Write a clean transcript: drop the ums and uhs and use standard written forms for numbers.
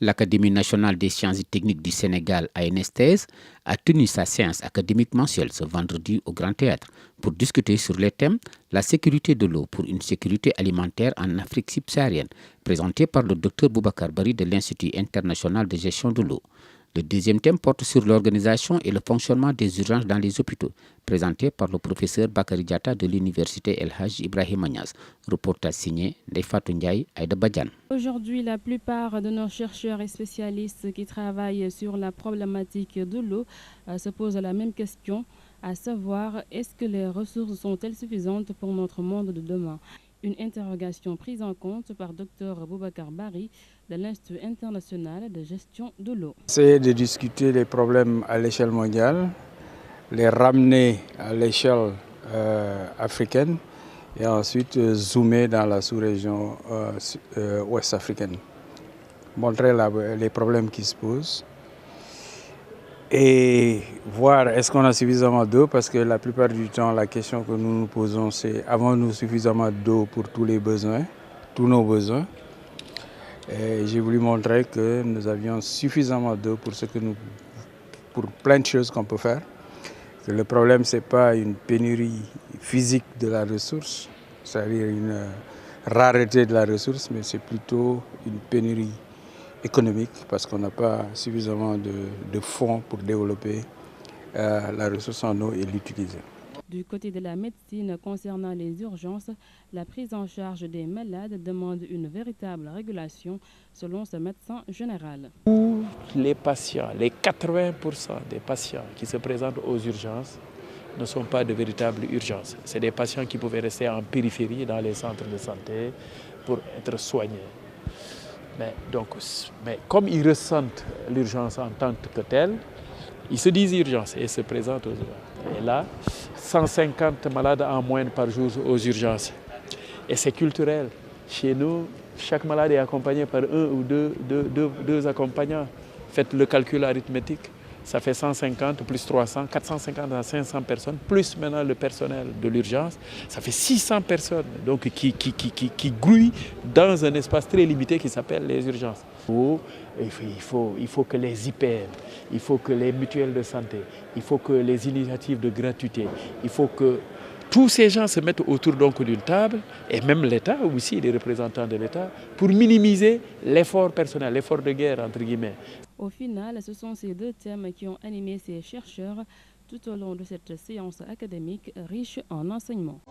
L'Académie nationale des sciences et techniques du Sénégal, ANSTS, a tenu sa séance académique mensuelle ce vendredi au Grand Théâtre pour discuter sur les thèmes la sécurité de l'eau pour une sécurité alimentaire en Afrique subsaharienne, présenté par le Dr Boubacar Bari de l'Institut international de gestion de l'eau. Le deuxième thème porte sur l'organisation et le fonctionnement des urgences dans les hôpitaux, présenté par le professeur Bakary Diatta de l'université El Hadj Ibrahima Niass. Reportage signé Ndeye Ndiaye, Aïda Badiane. Aujourd'hui, la plupart de nos chercheurs et spécialistes qui travaillent sur la problématique de l'eau se posent la même question, à savoir, est-ce que les ressources sont-elles suffisantes pour notre monde de demain? Une interrogation prise en compte par Dr Boubacar Bari de l'Institut international de gestion de l'eau. C'est de discuter les problèmes à l'échelle mondiale, les ramener à l'échelle africaine et ensuite zoomer dans la sous-région ouest africaine. Montrer les problèmes qui se posent et voir est-ce qu'on a suffisamment d'eau, parce que la plupart du temps la question que nous nous posons c'est avons-nous suffisamment d'eau pour tous les besoins, tous nos besoins. J'ai voulu montrer que nous avions suffisamment d'eau pour plein de choses qu'on peut faire. Que le problème c'est pas une pénurie physique de la ressource, c'est-à-dire une rareté de la ressource, mais c'est plutôt une pénurie économique parce qu'on n'a pas suffisamment de fonds pour développer la ressource en eau et l'utiliser. Du côté de la médecine, concernant les urgences, la prise en charge des malades demande une véritable régulation selon ce médecin général. Les patients, les 80% des patients qui se présentent aux urgences ne sont pas de véritables urgences. C'est des patients qui pouvaient rester en périphérie dans les centres de santé pour être soignés. Mais comme ils ressentent l'urgence en tant que telle, ils se disent urgence et se présentent aux urgences. Et là, 150 malades en moyenne par jour aux urgences. Et c'est culturel. Chez nous, chaque malade est accompagné par un ou deux accompagnants. Faites le calcul arithmétique. Ça fait 150 plus 300, 450 à 500 personnes, plus maintenant le personnel de l'urgence. Ça fait 600 personnes donc, qui grouillent dans un espace très limité qui s'appelle les urgences. Il faut que les IPM, il faut que les mutuelles de santé, il faut que les initiatives de gratuité, il faut que tous ces gens se mettent autour d'une table, et même l'État aussi, les représentants de l'État, pour minimiser l'effort personnel, l'effort de guerre entre guillemets. Au final, ce sont ces deux thèmes qui ont animé ces chercheurs tout au long de cette séance académique riche en enseignements.